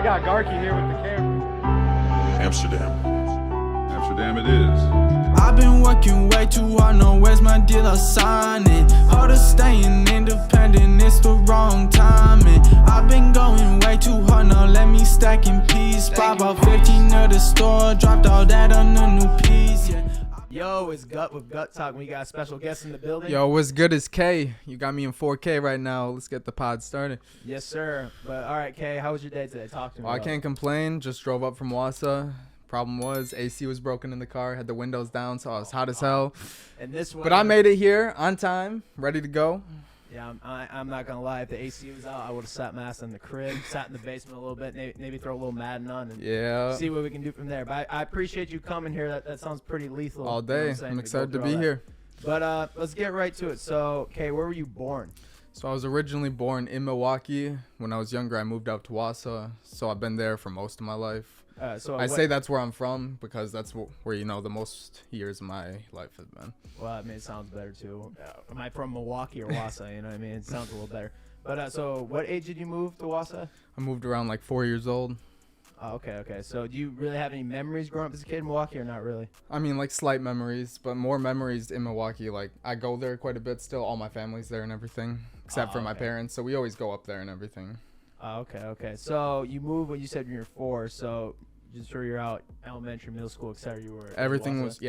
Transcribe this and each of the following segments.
got Garky here with the camera. Amsterdam. Amsterdam it is. I've been working way too hard, no where's my deal signing? Harder staying independent, it's the wrong timing. I've been going way too hard, now let me stack in peace. Pop out 15 at the store, dropped all that on the new piece. Yeah. Yo, it's Gutt with Gutt Talk. We got a special guest in the building. Yo, what's good is K. You got me in 4K right now. Let's get the pod started. Yes, sir. But all right, Kay, how was your day today? Talk to me. Oh, I can't complain. Just drove up from Wausau. Problem was, AC was broken in the car. Had the windows down, so I was hot as hell. And this one, but I made it here on time, ready to go. Yeah, I'm not gonna lie. If the AC was out, I would have sat my ass in the crib, sat in the basement a little bit, maybe throw a little Madden on, and see what we can do from there. But I appreciate you coming here. That sounds pretty lethal. All day. I'm excited to be here. But let's get right to it. So, Kay, where were you born? So I was originally born in Milwaukee. When I was younger, I moved out to Wausau. So I've been there for most of my life. I say that's where I'm from because that's where, the most years of my life have been. Well, I mean, it sounds better, too. Am I from Milwaukee or Wausau? You know what I mean? It sounds a little better. But so what age did you move to Wausau? I moved around like 4 years old. Oh, okay. So do you really have any memories growing up as a kid in Milwaukee or not really? I mean, like slight memories, but more memories in Milwaukee. Like I go there quite a bit still. All my family's there and everything, except for my parents. So we always go up there and everything. Oh, okay. So you moved when you said you were 4. So just sure you're out elementary, middle school, etc. You were everything was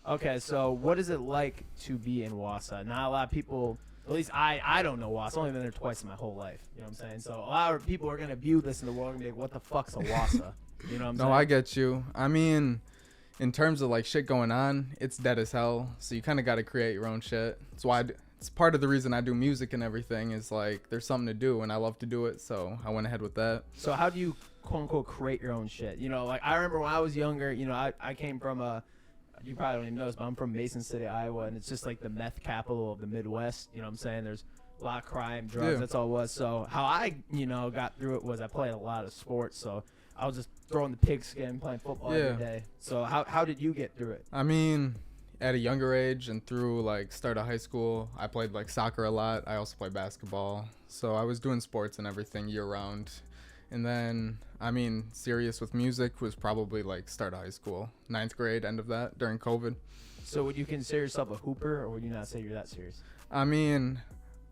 Okay, so what is it like to be in Wausau? Not a lot of people, at least I don't know Wausau. I've only been there twice in my whole life. You know what I'm saying? So a lot of people are gonna view this in the world and be like, "What the fuck's a Wausau?" You know what I'm saying? No, I get you. I mean, in terms of like shit going on, it's dead as hell. So you kind of got to create your own shit. That's why it's part of the reason I do music and everything is like there's something to do and I love to do it. So I went ahead with that. So how do you quote unquote create your own shit? You know, like I remember when I was younger. You know, I came from you probably don't even know this, but I'm from Mason City, Iowa, and it's just like the meth capital of the Midwest. You know what I'm saying? There's a lot of crime, drugs. Yeah. That's all it was. So how I, got through it was I played a lot of sports. So I was just throwing the pigskin, playing football every day. So how did you get through it? I mean, at a younger age and through like start of high school, I played like soccer a lot. I also played basketball. So I was doing sports and everything year round. And then, I mean, serious with music was probably like start of high school, 9th grade, end of that, during COVID. So would you consider yourself a hooper, or would you not say you're that serious? I mean,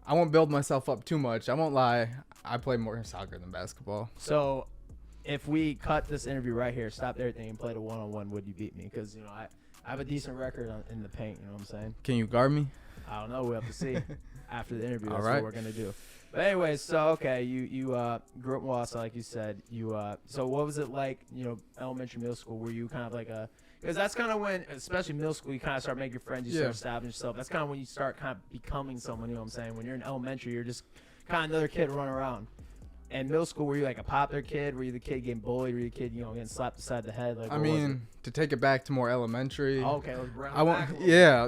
I won't build myself up too much. I won't lie. I play more soccer than basketball. So if we cut this interview right here, stopped everything, and played a one-on-one, would you beat me? Because, I have a decent record in the paint, you know what I'm saying? Can you guard me? I don't know. We'll have to see after the interview. That's right. What we're going to do. But anyways, so okay, you grew up in Wausau, like you said. So what was it like, elementary, middle school? Were you kind of like because that's kind of when, especially middle school, you kind of start making friends, you start establishing yourself. That's kind of when you start kind of becoming someone, you know what I'm saying? When you're in elementary, you're just kind of another kid running around. And middle school, were you like a popular kid? Were you the kid getting bullied? Were you the kid, getting slapped beside the head? Like, I mean, to take it back to more elementary. Oh, okay,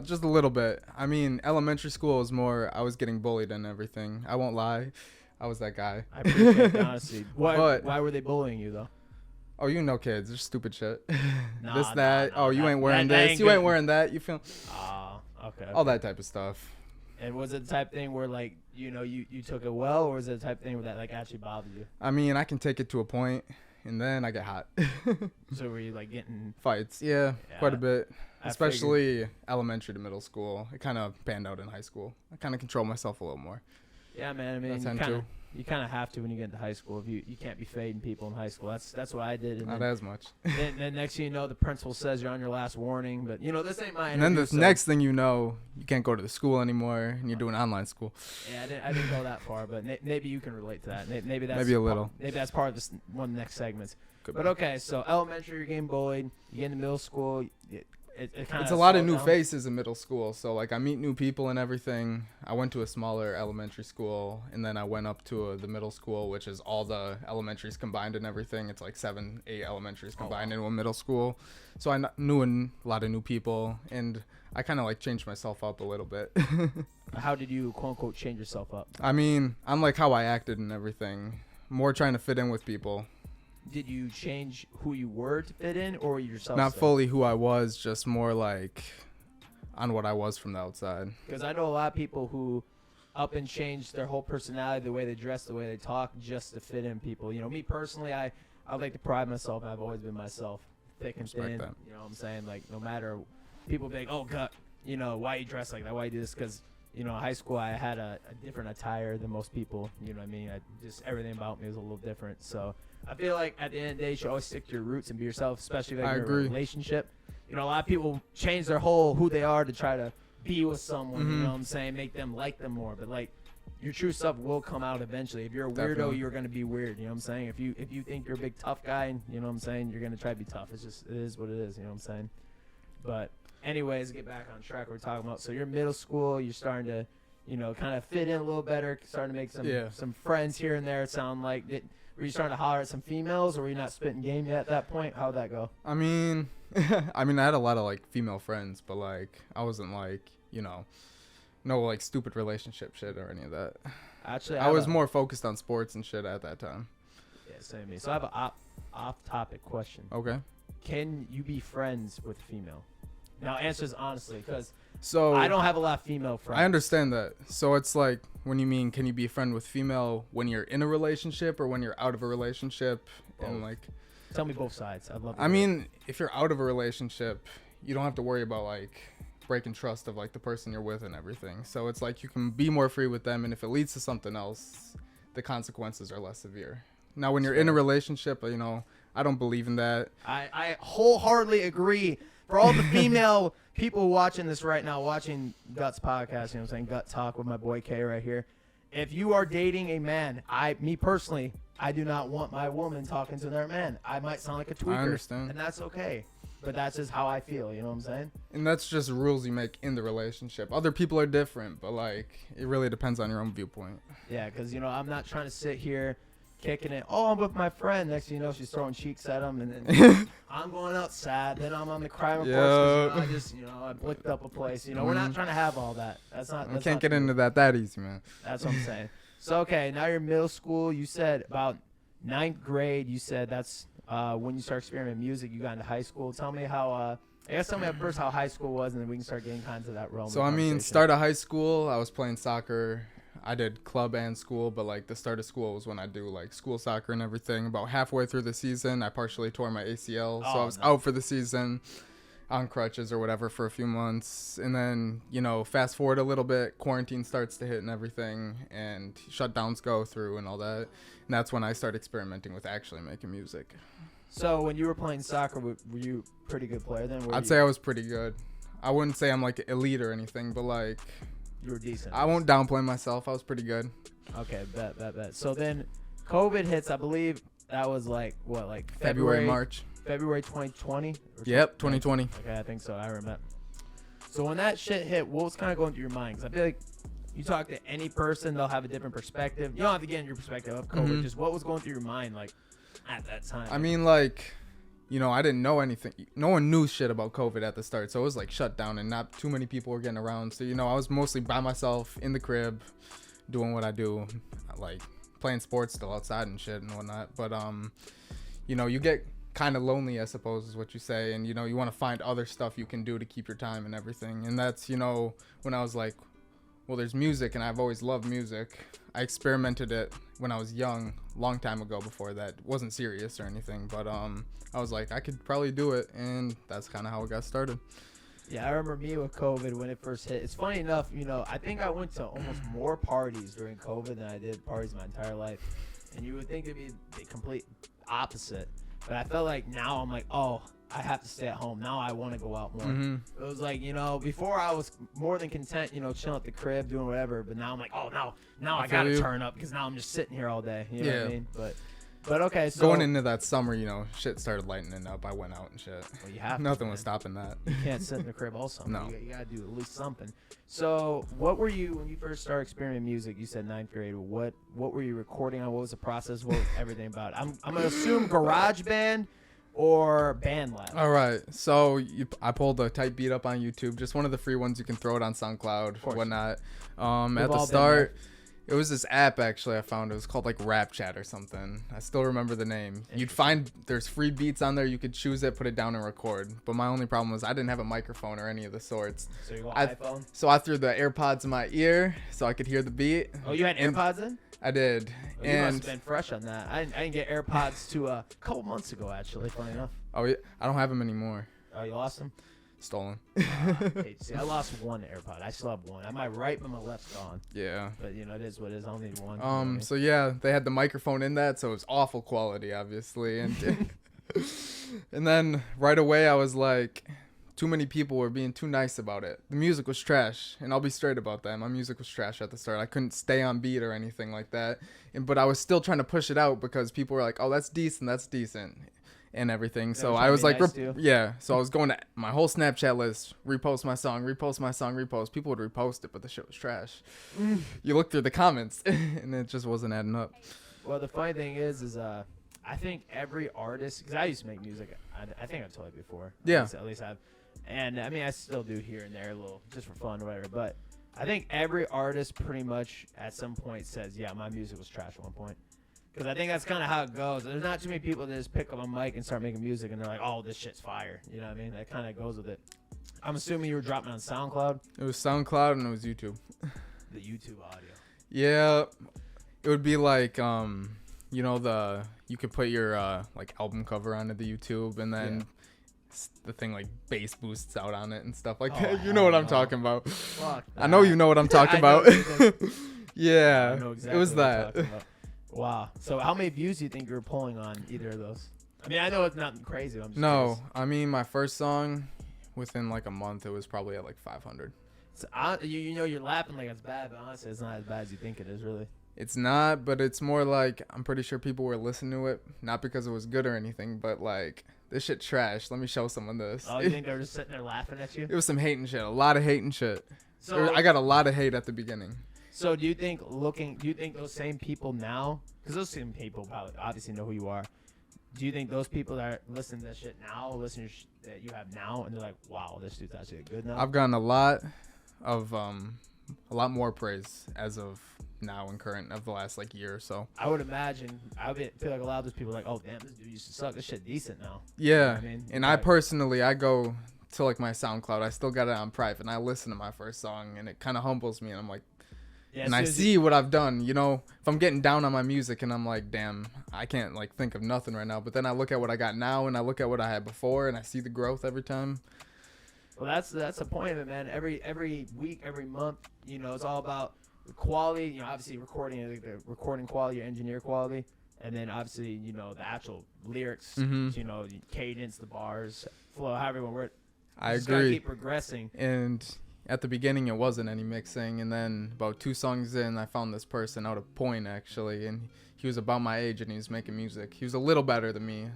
just a little bit. I mean, elementary school was more, I was getting bullied and everything. I won't lie. I was that guy. I appreciate the honesty. Why were they bullying you, though? Oh, kids. They're stupid shit. Nah, you ain't wearing this. You ain't wearing that. You feel? Okay. All that type of stuff. And was it the type thing where, like, you took it well, or was it the type thing that, like, actually bothered you? I mean, I can take it to a point, and then I get hot. So were you, like, getting... Fights, yeah, quite a bit. Especially elementary to middle school. It kind of panned out in high school. I kind of control myself a little more. Yeah, man. I mean, you kind of have to when you get into high school. If you can't be fading people in high school. That's what I did. And Not as much. then next thing you know, the principal says you're on your last warning. But this ain't my. And then the next thing you know, you can't go to the school anymore, and you're doing online school. Yeah, I didn't go that far, but maybe you can relate to that. Maybe that's a little. Maybe that's part of one of the next segments. But okay, so elementary, you're getting bullied. You get into middle school. It's a lot of new faces in middle school, so like I meet new people and everything. I went to a smaller elementary school, and then I went up to the middle school, which is all the elementaries combined and everything. It's like 7, 8 elementaries combined in one middle school. So I knew a lot of new people, and I kind of like changed myself up a little bit. How did you quote unquote change yourself up? I mean, I'm like how I acted and everything, more trying to fit in with people. Did you change who you were to fit in, or yourself? Not fully who I was, just more like on what I was from the outside. Because I know a lot of people who up and change their whole personality, the way they dress, the way they talk, just to fit in people. You know, me personally, I like to pride myself. I've always been myself, thick and Respect thin. that. You know what I'm saying? Like, no matter, people be like, oh, Gutt, you know, why you dress like that? Why you do this? Because, you know, in high school, I had a different attire than most people. You know what I mean? Just everything about me was a little different. So I feel like at the end of the day, you should always stick to your roots and be yourself, especially like I in a agree. relationship. You know, a lot of people change their whole who they are to try to be with someone. You know what I'm saying? Make them like them more. But like, your true self will come out eventually. If you're a weirdo, Definitely. you're gonna be weird. You know what I'm saying? If you think you're a big tough guy, and you know what I'm saying, you're gonna try to be tough. It is what it is. You know what I'm saying? But anyways, get back on track. We're talking about. So you're in middle school. You're starting to, you know, kind of fit in a little better. Starting to make some friends here and there. It sound like were you starting to holler at some females, or were you not spitting game yet at that point? How'd that go? I mean, I had a lot of like female friends, but like I wasn't like, you know, no like stupid relationship shit or any of that. Actually, I was more focused on sports and shit at that time. Yeah, same me. So I have an off-topic question. Okay. Can you be friends with a female? Now, answer this honestly, because So I don't have a lot of female friends. I understand that. So it's like, when you mean, can you be a friend with female when you're in a relationship or when you're out of a relationship? And like, Tell me both sides. I'd love to I hear mean, if you're out of a relationship, you don't have to worry about like breaking trust of like the person you're with and everything. So it's like you can be more free with them, and if it leads to something else, the consequences are less severe. Now, when you're in a relationship, you know, I don't believe in that. I wholeheartedly agree. For all the female people watching this right now, watching Gutt's podcast, you know what I'm saying, Gut Talk with my boy K right here. If you are dating a man, me personally, I do not want my woman talking to another man. I might sound like a tweaker. I understand. And that's okay. But that's just how I feel, you know what I'm saying? And that's just rules you make in the relationship. Other people are different, but like, it really depends on your own viewpoint. Yeah, because, you know, I'm not trying to sit here kicking it. Oh, I'm with my friend. Next thing you know, she's throwing cheeks at him. And then I'm going out sad. Then I'm on the crime report. Yeah. I blicked up a place. You know, we're not trying to have all that. That's not. I That's can't not get the- into that easy, man. That's what I'm saying. So, okay, now you're in middle school. You said about 9th grade. You said that's when you start experimenting with music. You got into high school. Tell me how. I guess tell me at first how high school was, and then we can start getting kind of that realm. So, of I mean, conversation. start of high school, I was playing soccer. I did club and school, but like the start of school was when I do like school soccer and everything. About halfway through the season, I partially tore my ACL, so I was out for the season on crutches or whatever for a few months. And then, you know, fast forward a little bit, quarantine starts to hit and everything, and shutdowns go through and all that. And that's when I started experimenting with actually making music. So when you were playing soccer, were you a pretty good player then? I'd say I was pretty good. I wouldn't say I'm like elite or anything, but like you were decent. I won't downplay myself. I was pretty good. Okay, bet. So then COVID hits. I believe that was like what, like February, March. February 2020? Yep, 2020. Okay, I think so. I remember. So when that shit hit, what was kind of going through your mind? Because I feel like you talk to any person, they'll have a different perspective. You don't have to get in your perspective of COVID. Just what was going through your mind, like, at that time? I mean, like, you know, I didn't know anything. No one knew shit about COVID at the start. So it was like shut down and not too many people were getting around. So, you know, I was mostly by myself in the crib doing what I do, like playing sports still outside and shit and whatnot. But, you know, you get kind of lonely, I suppose, is what you say. And, you know, you want to find other stuff you can do to keep your time and everything. And that's, you know, when I was like, well, there's music and I've always loved music. I experimented it when I was young, long time ago before that. It wasn't serious or anything, but I was like, I could probably do it, and that's kind of how it got started. Yeah, I remember me with COVID when it first hit. It's funny enough, you know, I think I went to almost more parties during COVID than I did parties my entire life. And you would think it'd be the complete opposite. But I felt like now I'm like, oh, I have to stay at home. Now I want to go out more. It was like, you know, before I was more than content, you know, chilling at the crib, doing whatever. But now I'm like, oh, now I got to turn up because now I'm just sitting here all day. You know what I mean? But okay, so going into that summer, you know, shit started lightening up. I went out and shit. Well, you have to, Nothing man. was stopping that. You can't sit in the crib all summer. No. You got to do at least something. So what were you, when you first started experimenting music, you said 9th grade, what were you recording on? What was the process? What was everything about it? I'm going to assume GarageBand or BandLab. All right. So I pulled a type beat up on YouTube, just one of the free ones. You can throw it on SoundCloud, whatnot. At the all been start, It was this app actually I found. It was called like Rap Chat or something. I still remember the name. You'd find there's free beats on there. You could choose it, put it down and record. But my only problem was I didn't have a microphone or any of the sorts. So you want iPhone? So I threw the AirPods in my ear so I could hear the beat. Oh, you had AirPods in? I did. Oh, you must have been fresh on that. I didn't get AirPods to a couple months ago, actually, funny enough. Oh, yeah, I don't have them anymore. Oh, you lost them? Stolen. Hey, see, I lost one AirPod. I still have one. I my right, but my left's gone. Yeah. But, you know, it is what it is. I only need one. So yeah, they had the microphone in that, so it was awful quality, obviously. And and then right away I was like, too many people were being too nice about it. The music was trash, and I'll be straight about that. My music was trash at the start. I couldn't stay on beat or anything like that. But I was still trying to push it out because people were like, "Oh, that's decent," and everything. So I was like, yeah. So I was going to my whole Snapchat list, repost my song, repost. People would repost it, but the shit was trash. You look through the comments, and it just wasn't adding up. Well, the funny thing is I think every artist, because I used to make music. I think I've told you before. Yeah. At least I've. And I mean, I still do here and there a little, just for fun or whatever. But I think every artist pretty much at some point says, yeah, my music was trash at one point. Because I think that's kind of how it goes. There's not too many people that just pick up a mic and start making music and they're like, oh, this shit's fire. You know what I mean? That kind of goes with it. I'm assuming you were dropping on SoundCloud? It was SoundCloud and it was YouTube. The YouTube audio. Yeah. It would be like, you know, you could put your like album cover onto the YouTube and then the thing like bass boosts out on it and stuff like that. You know what I'm talking about. Fuck I know you know what I'm talking about. Yeah. I know exactly it was what that. you're talking about. Wow. So how many views do you think you're pulling on either of those? I mean, I know it's nothing crazy. I'm just curious. I mean, my first song, within like a month, it was probably at like 500. So, you know, you're laughing like it's bad, but honestly, it's not as bad as you think it is, really. It's not, but it's more like I'm pretty sure people were listening to it, not because it was good or anything, but like, this shit trash. Let me show someone this. Oh, you think they were just sitting there laughing at you? It was some hating shit. A lot of hating shit. So I got a lot of hate at the beginning. So do you think those same people now, because those same people probably obviously know who you are, do you think those people that are listening to that shit now, listening to that you have now, and they're like, wow, this dude's actually good now? I've gotten a lot more praise as of now and current of the last like year or so. I would imagine, feel like a lot of those people are like, oh damn, this dude used to suck. This shit decent now. Yeah, you know what I mean? And I personally, I go to like my SoundCloud. I still got it on private, and I listen to my first song, and it kind of humbles me, and I'm like, yeah, and I see what I've done. You know, if I'm getting down on my music, and I'm like, damn, I can't like think of nothing right now. But then I look at what I got now, and I look at what I had before, and I see the growth every time. Well, that's the point of it, man. Every week, every month, you know, it's all about the quality. You know, obviously the recording quality, engineer quality, and then obviously, you know, the actual lyrics. You know, the cadence, the bars, flow, however you want to word it. I just gotta agree. keep progressing. And at the beginning, it wasn't any mixing, and then about 2 songs in, I found this person out of Point actually, and he was about my age, and he was making music. He was a little better than me.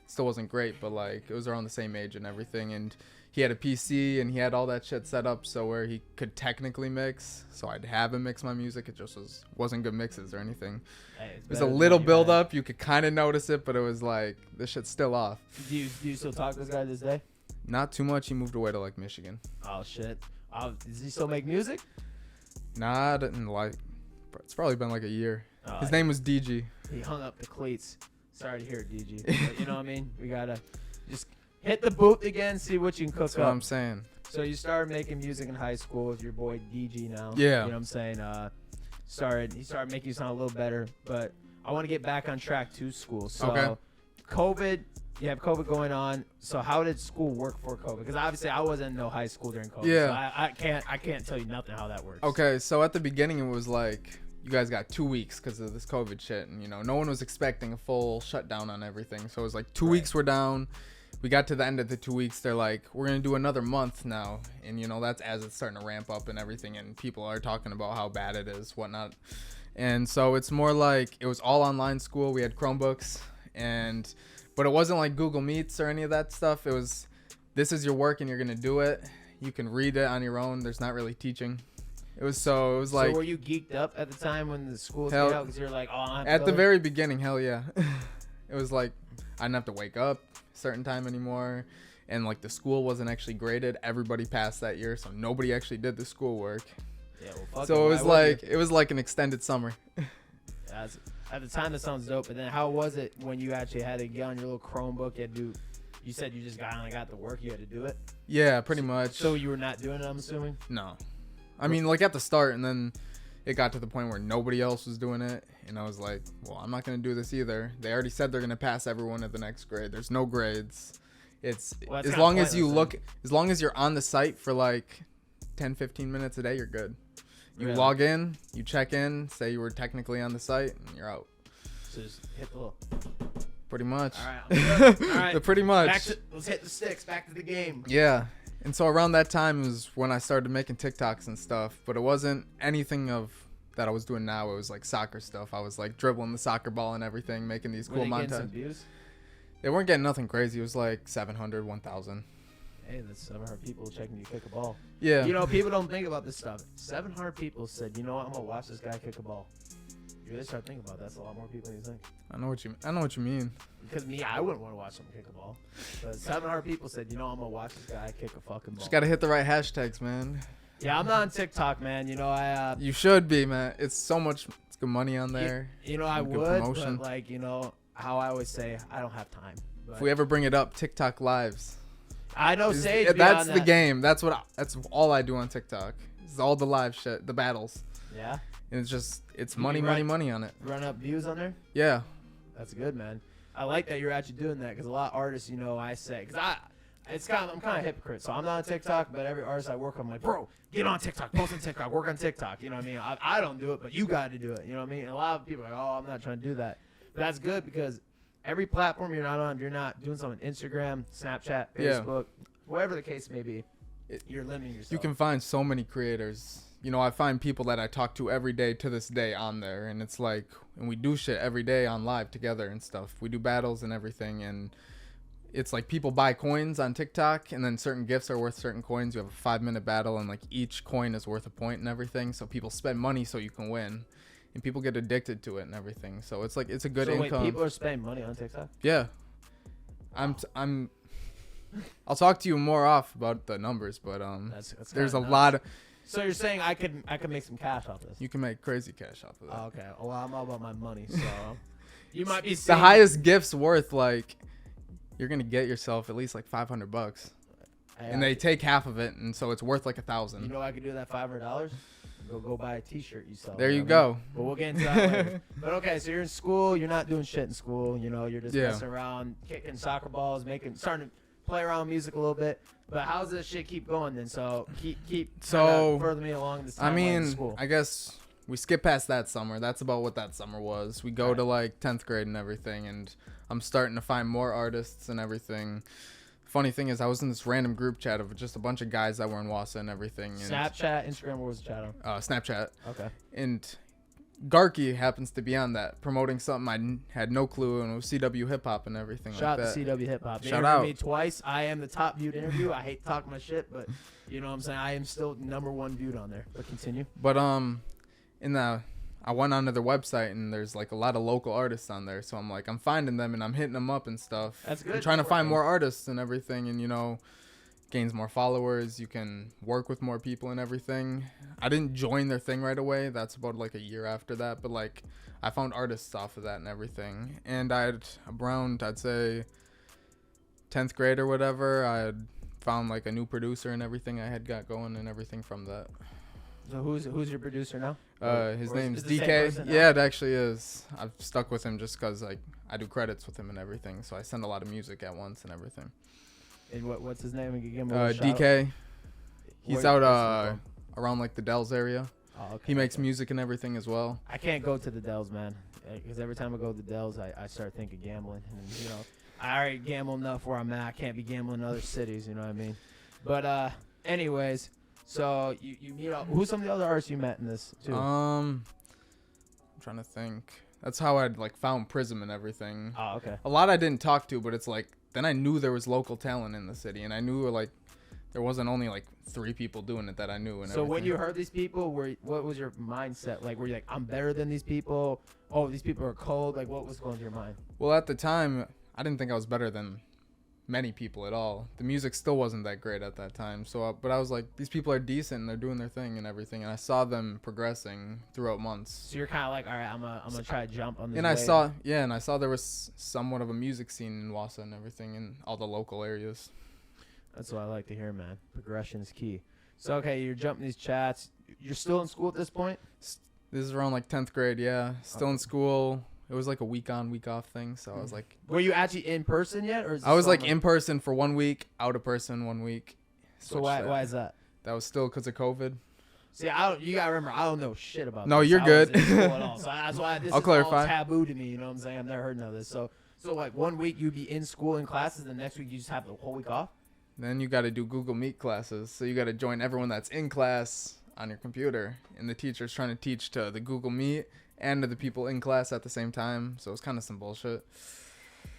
Still wasn't great, but like it was around the same age and everything, and he had a PC and he had all that shit set up so where he could technically mix. So I'd have him mix my music. It just wasn't good mixes or anything. Hey, it was a little build up. You could kind of notice it, but it was like this shit's still off. Do you still talk to this guy this day? Not too much. He moved away to like Michigan. Oh shit. Does he still make music? Nah, I didn't like. It's probably been like a year. His name was DG. He hung up the cleats. Sorry to hear it, DG. But you know what I mean? We gotta just hit the booth again, see what you can cook That's up. what I'm saying. So you started making music in high school with your boy DG now. Yeah. You know what I'm saying? He started making you sound a little better, but I want to get back on track to school. So Okay. COVID, you have COVID going on. So how did school work for COVID? Because obviously I wasn't in no high school during COVID. Yeah. So I can't tell you nothing how that works. Okay, so at the beginning it was like you guys got 2 weeks because of this COVID shit, and you know no one was expecting a full shutdown on everything. So it was like 2 weeks were down. We got to the end of the 2 weeks. They're like, we're gonna do another month now, and you know that's as it's starting to ramp up and everything, and people are talking about how bad it is, whatnot. And so it's more like it was all online school. We had Chromebooks, but it wasn't like Google Meets or any of that stuff. It was, this is your work and you're gonna do it. You can read it on your own. There's not really teaching. It was like. So were you geeked up at the time when the schools Hell, came out? Because you're like, oh, I don't have to at go the there? very beginning, hell yeah. It was like I didn't have to wake up a certain time anymore, and like the school wasn't actually graded. Everybody passed that year, so nobody actually did the schoolwork. Yeah, well, fuck So it it was like an extended summer. at the time that sounds dope. But then how was it when you actually had to get on your little Chromebook? You said you just got to work. You had to do it. Yeah, pretty much. So you were not doing it, I'm assuming. No, I mean like at the start, and then it got to the point where nobody else was doing it, and I was like, well, I'm not gonna do this either. They already said they're gonna pass everyone at the next grade. There's no grades. It's as long as you look, as long as you're on the site for like 10-15 minutes a day, you're good. You Really? log in, you check in, say you were technically on the site, and you're out. So just hit the little. Pretty much. All right. I'm good. All right. Pretty much. Let's hit the sticks. Back to the game. Yeah. And so around that time was when I started making TikToks and stuff, but it wasn't anything of that I was doing now. It was like soccer stuff. I was like dribbling the soccer ball and everything, making these cool Getting some montages. views? They weren't getting nothing crazy. It was like 700, 1,000. Hey, that's 700 people checking you kick a ball. Yeah. You know, people don't think about this stuff. 700 people said, you know what, I'm going to watch this guy kick a ball. You really start thinking about that. That's a lot more people than you think. I know what you mean. Because me, I wouldn't want to watch him kick a ball. But 700 people said, you know, I'm going to watch this guy kick a fucking ball. Just got to hit the right hashtags, man. Yeah, I'm not on TikTok, man. You know, You should be, man. It's good money on there. You know, I Good would, promotion. but like, you know, how I always say, I don't have time. But If we ever bring it up, TikTok lives. I know Sage. That's be on the that. game. That's all I do on TikTok. It's all the live shit, the battles. Yeah. And it's You money, mean money, run- money on it. Run up views on there. Yeah. That's good, man. I like that you're actually doing that because a lot of artists, you know, I say, because I'm kind of a hypocrite. So I'm not on TikTok, but every artist I work with, I'm like, bro, get on TikTok, post on TikTok, work on TikTok. You know what I mean? I don't do it, but you got to do it. You know what I mean? And a lot of people are like, oh, I'm not trying to do that. But that's good because every platform you're not on, you're not doing something Instagram, Snapchat, Yeah. Facebook, whatever the case may be, you're limiting yourself. You can find so many creators. You know, I find people that I talk to every day to this day on there, and it's like, and we do shit every day on live together and stuff. We do battles and everything, and it's like people buy coins on TikTok, and then certain gifts are worth certain coins. You have a 5-minute battle, and like each coin is worth a point and everything. So people spend money so you can win, and people get addicted to it and everything. So it's like it's a good so income. wait, people are spending money on TikTok? Yeah, I'll talk to you more off about the numbers, but That's there's a kinda lot of. So you're saying I could make some cash off this? You can make crazy cash off of that. Oh, okay. Well, I'm all about my money, so you might be The seeing highest gift's worth like you're gonna get yourself at least like $500, and they take half of it, and so it's worth like 1,000. You know, I could do that $500. Go buy a T-shirt you sell. There you know what I go. mean? But we'll get into that later. But okay, so you're in school. You're not doing shit in school. You know, you're just Yeah. messing around, kicking soccer balls, starting to play around with music a little bit. But how's this shit keep going then? So keep So, further me along this timeline I in mean, school. I guess we skip past that summer. That's about what that summer was. We go Right. to like 10th grade and everything, and I'm starting to find more artists and everything. Funny thing is, I was in this random group chat of just a bunch of guys that were in Wassa and everything. And, Snapchat, Instagram, what was the chat on? Snapchat. Okay. And Garky happens to be on that, promoting something I had no clue, and it was CW hip hop and everything Shout like out that. to CW Hip Hop. They Shout interviewed out. me twice. I am the top viewed interview. I hate talking my shit, but you know what I'm saying? I am still #1 viewed on there. But continue. But I went onto their website, and there's like a lot of local artists on there, so I'm finding them and I'm hitting them up and stuff. That's good. I'm trying to It's find working. more artists and everything, and you know, gains more followers. You can work with more people and everything. I didn't join their thing right away. That's about like a year after that, but like I found artists off of that and everything. And I'd say 10th grade or whatever, I had found like a new producer and everything I had got going and everything from that. So who's your producer now? His Or name's is it the same DK. person now? Yeah, it actually is. I've stuck with him just because like I do credits with him and everything, so I send a lot of music at once and everything. And what's his name? Give him a little shout out. DK. He's Where- out around like the Dells area. Oh, okay, He makes okay. music and everything as well. I can't go to the Dells, man, because every time I go to the Dells, I start thinking gambling. And, you know, I already gamble enough where I'm at. I can't be gambling in other cities. You know what I mean? But anyways, so you meet up. Who's some of the other artists you met in this too? I'm trying to think. That's how I'd like found Prism and everything. Oh, okay. A lot I didn't talk to, but it's like then I knew there was local talent in the city, and I knew like there wasn't only like 3 people doing it that I knew. And So when everything. you heard these people, what was your mindset? Like, were you like, I'm better than these people? Oh, these people are cold. Like, what was going through your mind? Well, at the time, I didn't think I was better than many people at all. The music still wasn't that great at that time. So, but I was like, these people are decent and they're doing their thing and everything. And I saw them progressing throughout months. So you're kind of like, all right, I'm gonna try to jump on this. And wave. I saw there was somewhat of a music scene in Wausau and everything in all the local areas. That's what I like to hear, man. Progression is key. So, okay, you're jumping these chats. You're still in school at this point? This is around like 10th grade, yeah. Still in school. It was like a week on, week off thing. So I was like... Were you actually in person yet? Or is I was like in person for 1 week, out of person 1 week. So why is that? That was still because of COVID. See, you got to remember, I don't know shit about No, this. you're good. I wasn't in school at all. So that's why this I'll is clarify. all taboo to me. You know what I'm saying? I've never heard none of this. So like 1 week you'd be in school in classes, and the next week you just have the whole week off? Then you got to do Google Meet classes. So you got to join everyone that's in class on your computer. And the teacher's trying to teach to the Google Meet and to the people in class at the same time. So it's kind of some bullshit.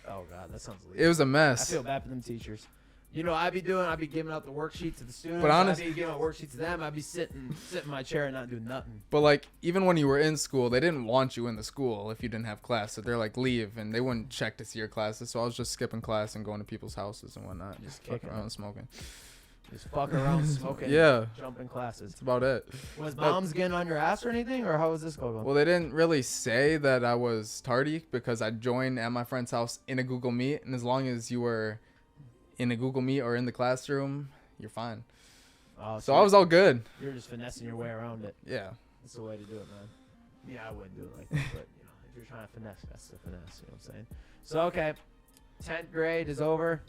Oh, God, that sounds It illegal. was a mess. I feel bad for them teachers. You know, I'd be giving out the worksheets to the students. But honest- I'd be giving out worksheets to them. I'd be sitting in my chair and not doing nothing. But like, even when you were in school, they didn't want you in the school if you didn't have class. So they're like, leave. And they wouldn't check to see your classes. So I was just skipping class and going to people's houses and whatnot. Just fucking kicking around it. and smoking. Just fucking around smoking. Yeah. Jumping classes. That's about it. Was moms getting on your ass or anything? Or how was this going? Well, they didn't really say that I was tardy because I joined at my friend's house in a Google Meet. And as long as you were in a Google Meet or in the classroom, you're fine. Oh, So I was all good. You're just finessing your way around it. Yeah. That's the way to do it, man. Yeah, I wouldn't do it like that, but you know, if you're trying to finesse, that's the finesse. You know what I'm saying? So okay, 10th grade is over.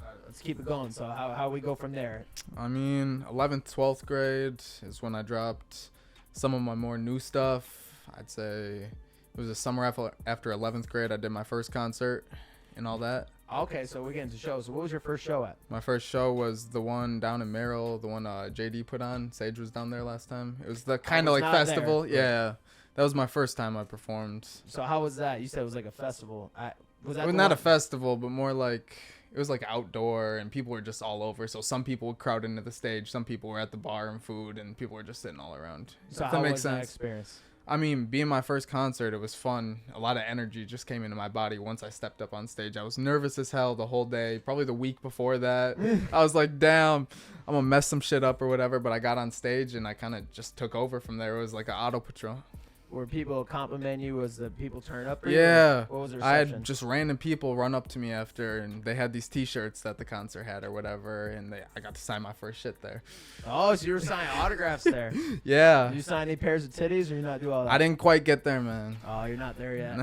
All right, let's keep it going. So how we go from there? I mean, 11th, 12th grade is when I dropped some of my more new stuff. I'd say it was a summer after 11th grade. I did my first concert and all that. Okay, so we're getting to shows. So what was your first show at? My first show was the one down in Merrill, the one JD put on. Sage was down there last time. It was the kind of was like not festival. there. Yeah. That was my first time I performed. So how was that? You said it was like a festival. Was that It was the not a one- festival, but more like it was like outdoor and people were just all over. So some people would crowd into the stage. Some people were at the bar and food and people were just sitting all around. So if how that makes was that sense. experience? I mean, being my first concert, it was fun. A lot of energy just came into my body once I stepped up on stage. I was nervous as hell the whole day. Probably the week before that, I was like, damn, I'm going to mess some shit up or whatever. But I got on stage and I kind of just took over from there. It was like an auto patrol. Were people compliment you? Was the people turn up for you? Yeah. What was the I reception? had just random people run up to me after, and they had these T-shirts that the concert had or whatever, and I got to sign my first shit there. Oh, so you were signing autographs there. Yeah. Did you sign any pairs of titties, or you not do all that? I didn't quite get there, man. Oh, you're not there yet.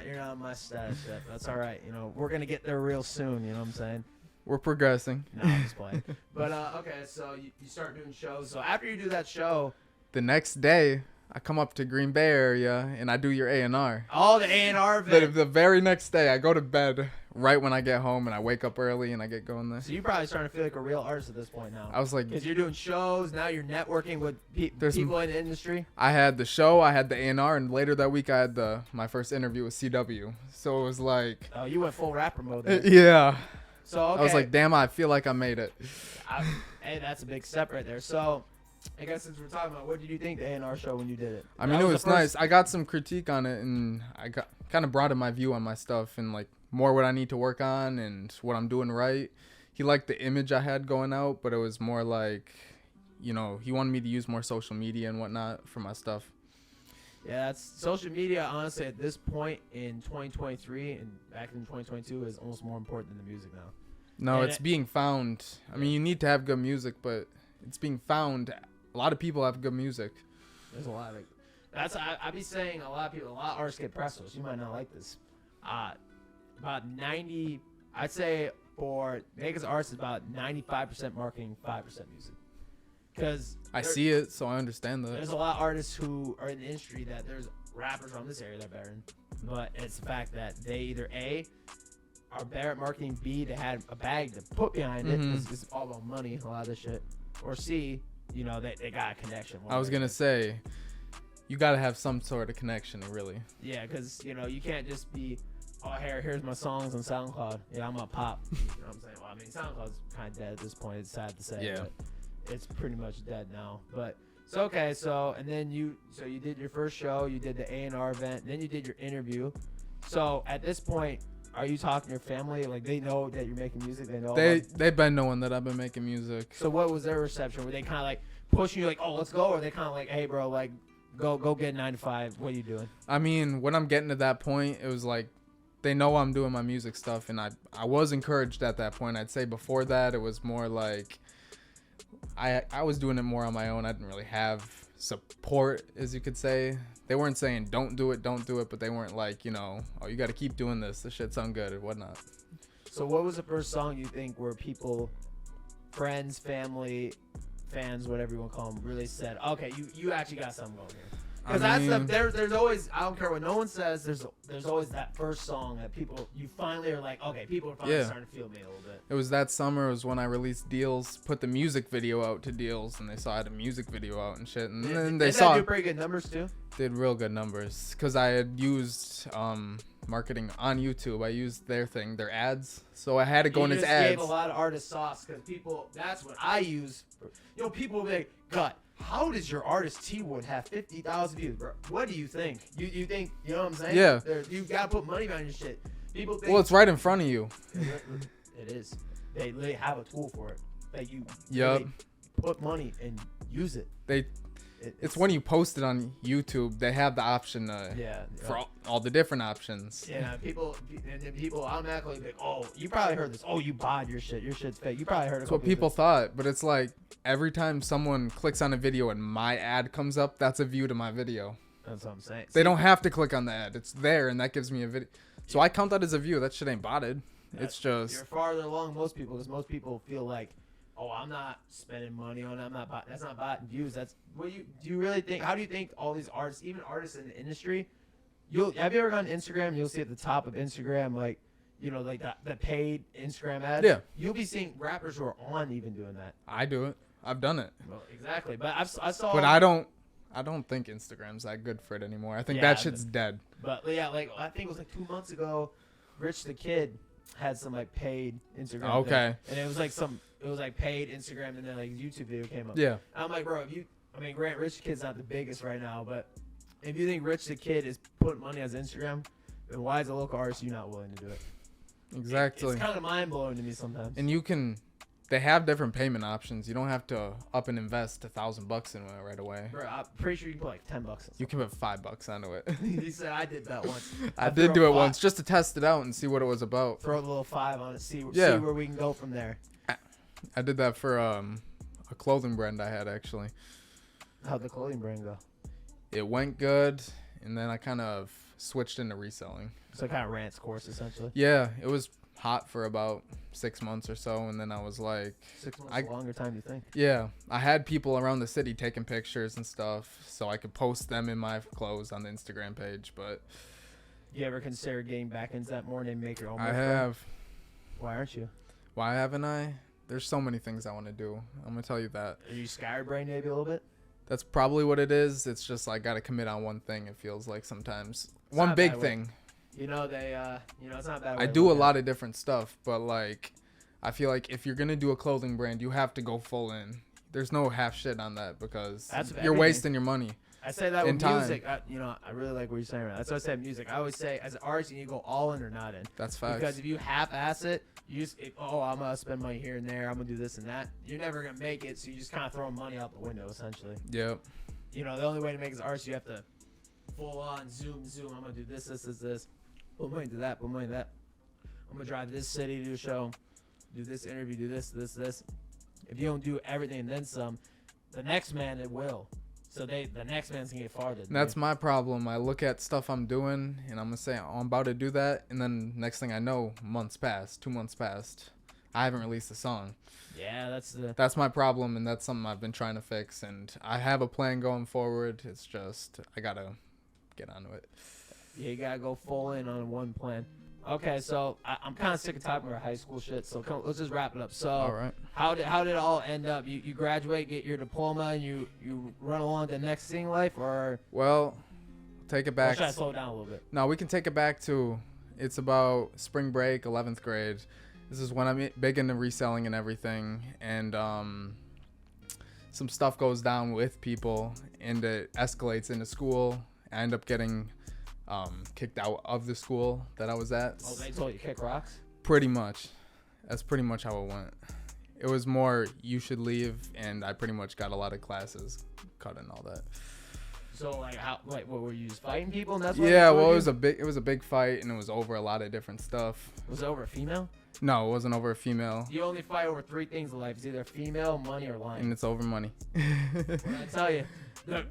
You're not on my status yet. That's all right. You know, we're gonna get there real soon. You know what I'm saying? We're progressing. No, I'm just playing. But okay, so you start doing shows. So after you do that show, The next day, I come up to Green Bay area, and I do your A&R. all the A&R event. The very next day, I go to bed right when I get home, and I wake up early, and I get going there. So you're probably starting to feel like a real artist at this point now. I was like, Because you're doing shows now. You're networking with people in the industry. I had the show, I had the A&R, and later that week, I had my first interview with CW. So it was like, Oh, you went full rapper mode. There. yeah. So okay. I was like, damn, I feel like I made it. Hey, that's a big step right there. So, I guess since we're talking about, what did you think the A&R show when you did it? I mean, That it the was first- nice. I got some critique on it, and I got kind of broadened my view on my stuff and like more what I need to work on and what I'm doing right. He liked the image I had going out, but it was more like, you know, he wanted me to use more social media and whatnot for my stuff. Yeah, that's social media. Honestly, at this point in 2023 and back in 2022, is almost more important than the music now. No, And it's being found. I mean, you need to have good music, but it's being found. A lot of people have good music. There's a lot of it. I be saying a lot of artists get press. You might not like this. About 90, I'd say for Vegas artists, is about 95% marketing, 5% music. Because I see it, so I understand that. there's a lot of artists who are in the industry that there's rappers from this area that are better in. But it's the fact that they either A, are better at marketing, B, they had a bag to put behind it. It's all about money, a lot of this shit. Or C, you know, they got a connection. I was going to say, you got to have some sort of connection, really. Yeah, because, you know, you can't just be, oh, here's my songs on SoundCloud. Yeah, I'm a pop. You know what I'm saying? Well, I mean, SoundCloud's kind of dead at this point. It's sad to say. Yeah. But it's pretty much dead now. But, so, okay, and then you did your first show. You did the A&R event. Then you did your interview. So, at this point, are you talking to your family? Like they know that you're making music. They know. They've been knowing that I've been making music. So what was their reception? Were they kind of like pushing you like, oh, let's go, or they kind of like, hey, bro, like go get 9 to 5. What are you doing? I mean, when I'm getting to that point, it was like they know I'm doing my music stuff, and I was encouraged at that point. I'd say before that, it was more like I was doing it more on my own. I didn't really have support, as you could say. They weren't saying don't do it, but they weren't like, you know, oh, you got to keep doing this. This shit sound good or whatnot. So what was the first song you think where people, friends, family, fans, whatever you want to call them, really said, okay, you actually got something going here? Because that's there's always, I don't care what no one says, there's always that first song that people, you finally are like, okay, people are finally starting to feel me a little bit. It was that summer, it was when I released Deals, put the music video out to Deals, and they saw I had a music video out and shit, and then they saw did pretty good numbers too. Did real good numbers, because I had used marketing on YouTube. I used their thing, their ads, so I had to go in as ads. You gave a lot of artist sauce, because people, that's what I use. You know, people will be like, Gut, how does your artist T-Wood have 50,000 views, bro? What do you think? You think, you know what I'm saying? Yeah. You gotta put money behind your shit. People think. Well, it's right in front of you. It is. They have a tool for it. That you put money and use it. It's when you post it on YouTube, they have the option for all the different options. Yeah, people automatically think, oh, you probably heard this. Oh, you bought your shit. Your shit's fake. You probably heard it. That's what people thought, but it's like every time someone clicks on a video and my ad comes up, that's a view to my video. That's what I'm saying. They don't have to click on the ad. It's there, and that gives me a video. So I count that as a view. That shit ain't botted. It's just you're farther along than most people, because most people feel like, oh, I'm not spending money on it. That's not bought views. That's what do you really think? How do you think all these artists, even artists in the industry, have you ever gone to Instagram? You'll see at the top of Instagram, like, you know, like the paid Instagram ads. Yeah. You'll be seeing rappers who are on even doing that. I do it. I've done it. Well, exactly. But I saw. But I don't think Instagram's that good for it anymore. I think that shit's dead. But yeah, like I think it was like 2 months ago, Rich the Kid had some like paid Instagram. Okay. Thing, and it was like paid Instagram, and then like YouTube video came up. Yeah. And I'm like, bro, Grant, Rich the Kid's not the biggest right now, but if you think Rich the Kid is putting money on Instagram, then why is a local artist you not willing to do it? Exactly. It's kind of mind blowing to me sometimes. And they have different payment options. You don't have to up and invest $1,000 in it right away. Bro, I'm pretty sure you can put like $10. You can put $5 onto it. He said I did that once. I did do it once just to test it out and see what it was about. Throw a little 5 on it, see where we can go from there. I did that for a clothing brand I had, actually. How'd the clothing brand go? It went good, and then I kind of switched into reselling. So kind of Rant's course, essentially. Yeah, it was hot for about 6 months or so, and then I was like 6 months is a longer time, you think? Yeah, I had people around the city taking pictures and stuff, so I could post them in my clothes on the Instagram page. But you ever consider getting back into that more and make your own? I have. Why aren't you? Why haven't I? There's so many things I want to do. I'm gonna tell you that. Are you scatterbrained maybe a little bit? That's probably what it is. It's just like gotta commit on one thing. It feels like sometimes one big thing. You know it's not bad. I do a lot of different stuff, but like I feel like if you're gonna do a clothing brand, you have to go full in. There's no half shit on that, because you're wasting your money. I say that with music. I really like what you're saying right now. That's what I say with music. I always say, as an artist, you need to go all in or not in. That's facts. Because if you half-ass it, I'm going to spend money here and there, I'm going to do this and that, you're never going to make it, so you just kind of throw money out the window, essentially. Yep. You know, the only way to make it as an artist, you have to full-on zoom. I'm going to do this. Put money to that, put money to that. I'm going to drive to this city to do a show, do this interview, do this. If you don't do everything and then some, the next man, it will. So the next man's gonna get farther. And that's my problem. I look at stuff I'm doing, and I'm gonna say, oh, I'm about to do that, and then next thing I know, 2 months passed. I haven't released a song. Yeah, that's my problem, and that's something I've been trying to fix. And I have a plan going forward. It's just I gotta get onto it. Yeah, you gotta go full in on one plan. Okay, so I'm kind of sick of talking about high school shit. So let's just wrap it up. So, all right. How did it all end up? You graduate, get your diploma, and you run along to the next thing life, or? Well, take it back. Or should I slow down a little bit? No, we can take it back to. It's about spring break, 11th grade. This is when I'm big into reselling and everything, and some stuff goes down with people, and it escalates into school. I end up getting kicked out of the school that I was at. Oh, they told you kick rocks? Pretty much. That's pretty much how it went. It was more you should leave, and I pretty much got a lot of classes cut and all that. So like how what were you just fighting people and that's why Yeah, well, it was a big fight, and it was over a lot of different stuff. Was it over a female? No, it wasn't over a female. You only fight over 3 things in life. It's either female, money, or lying. And it's over money. What I tell you,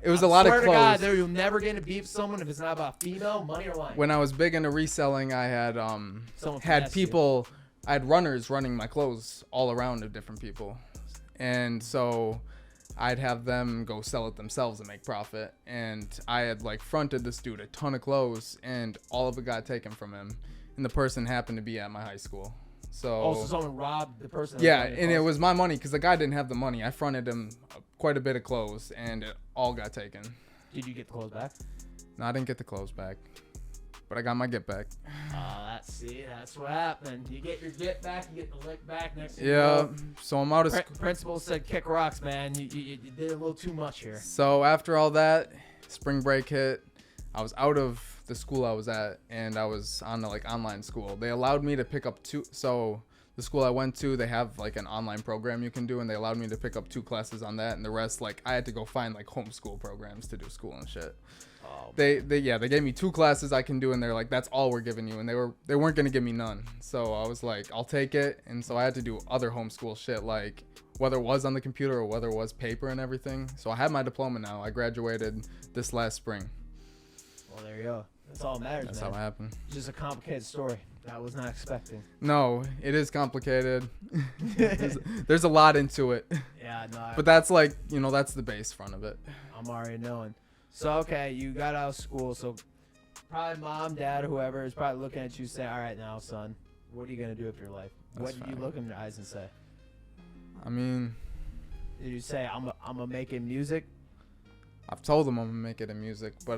It was a lot of swear to God, clothes. you'll never get into beef with someone if it's not about female, money, or lying. When I was big into reselling, I had Someone had finesse you. people. I had runners running my clothes all around to different people, and so I'd have them go sell it themselves and make profit. And I had like fronted this dude a ton of clothes, and all of it got taken from him. And the person happened to be at my high school. So someone robbed the person. that yeah, was running and it clothes. was my money because the guy didn't have the money. I fronted him quite a bit of clothes, and it all got taken. Did you get the clothes back? No, I didn't get the clothes back, but I got my get back. That's what happened. You get your get back, you get the lick back. Next thing Yeah, you know, so I'm out of school. Principal said kick rocks, man. You did a little too much here. So after all that, spring break hit. I was out of the school I was at, and I was on the like online school. They allowed me to pick up 2. So the school I went to, they have like an online program you can do, and they allowed me to pick up 2 classes on that, and the rest like I had to go find like homeschool programs to do school and shit. Oh, They gave me 2 classes I can do, and they're like, that's all we're giving you, and they weren't gonna give me none. So I was like, I'll take it, and so I had to do other homeschool shit, like whether it was on the computer or whether it was paper and everything. So I have my diploma now. I graduated this last spring. well, there you go. That's all that matters, That's man. how it happened. Just a complicated story that I was not expecting. No, it is complicated. there's a lot into it, Yeah, no. but that's like that's the base front of it. I'm already knowing. So okay, you got out of school, so probably mom, dad, whoever is probably looking at you saying, "All right, now, son, what are you gonna do with your life?" That's What did you fine. look in their eyes and say? I mean, Did you say, "I'm making music"? I've told them I'm gonna make it in music, but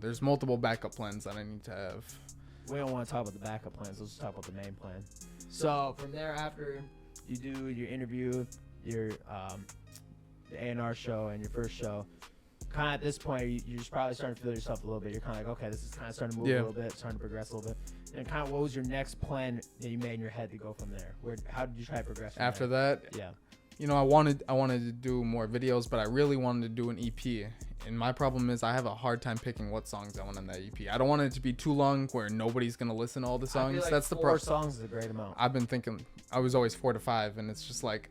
there's multiple backup plans that I need to have. We don't want to talk about the backup plans. Let's just talk about the main plan. So from there, after you do your interview, your the A&R show and your first show, kind of at this point, you're just probably starting to feel yourself a little bit. You're kind of like, okay, this is kind of starting to move a little bit, starting to progress a little bit. And kind of what was your next plan that you made in your head to go from there? How did you try to progress from After there? that, Yeah. I wanted to do more videos, but I really wanted to do an EP. And my problem is I have a hard time picking what songs I want on that EP. I don't want it to be too long where nobody's gonna listen to all the I songs. feel like That's the 4 problem. songs is a great amount. I've been thinking I was always 4 to 5, and it's just like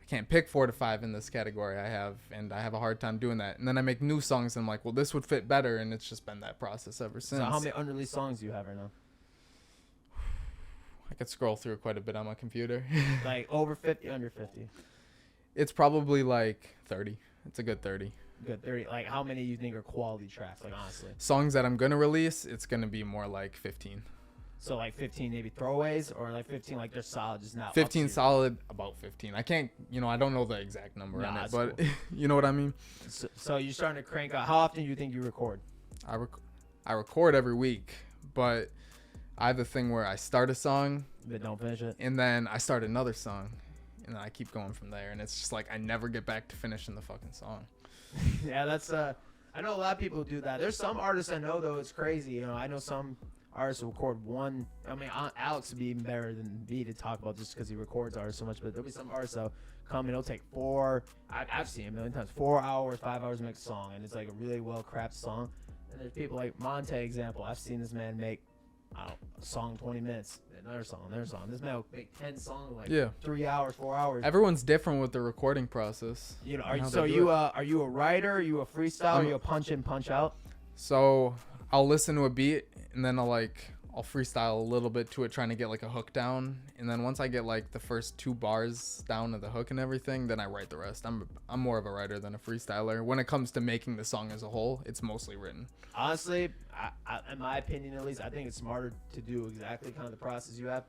I can't pick 4 to 5 in this category I have, and I have a hard time doing that. And then I make new songs, and I'm like, well, this would fit better, and it's just been that process ever since. So how many unreleased songs do you have right now? I could scroll through quite a bit on my computer. Like over 50, under 50? It's probably like 30. It's a good 30. Good, 30. Like how many you think are quality tracks? Like honestly. Songs that I'm gonna release, it's gonna be more like 15. So like 15 maybe throwaways, or like 15 like they're solid, just not. 15 up to solid, about 15. I can't, I don't know the exact number Nah, on it, that's but cool. you know what I mean? you. So you're starting to crank out. How often do you think you record? I record every week, but I have the thing where I start a song But don't finish it. and then I start another song, and then I keep going from there, and it's just like I never get back to finishing the fucking song. Yeah, that's I know a lot of people who do that. There's some artists I know though. It's crazy. I know some artists who record one. I mean, Alex would be even better than me to talk about just because he records artists so much. But there'll be some artists that'll come and it'll take 4. I've seen it a million times. 4 hours, 5 hours to make a song, and it's like a really well crafted song. And there's people like Monte, example. I've seen this man make a song 20 minutes, another song. This man will make 10 songs in like 3 hours, 4 hours. Everyone's different with the recording process. Are how so they do you it. are you a writer? Are you a freestyle? Are you a punch in, punch out? So I'll listen to a beat, and then I'll freestyle a little bit to it, trying to get like a hook down, and then once I get like the first 2 bars down to the hook and everything, then I write the rest. I'm more of a writer than a freestyler. When it comes to making the song as a whole, it's mostly written. Honestly, in my opinion at least, I think it's smarter to do exactly kind of the process you have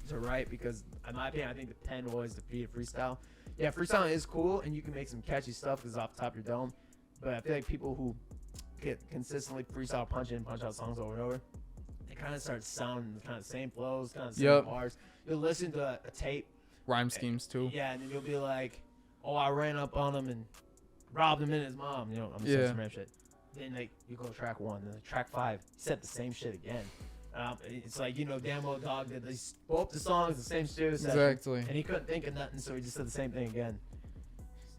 to write, because in my opinion, I think the pen will always defeat a freestyle. Yeah, freestyling is cool, and you can make some catchy stuff because it's off the top of your dome, but I feel like people who get consistently freestyle punch in, punch out songs over and over, they kind of start sounding kind of the same flows, kind of the same bars. You'll listen to a tape. Rhyme schemes too. Yeah, and then you'll be like, oh, I ran up on him and robbed him and his mom. I'm just saying some rap shit. then like you go track 1, then track 5, he said the same shit again. It's like, you know, damn well dog did both the songs the same studio session, Exactly. and he couldn't think of nothing, so he just said the same thing again.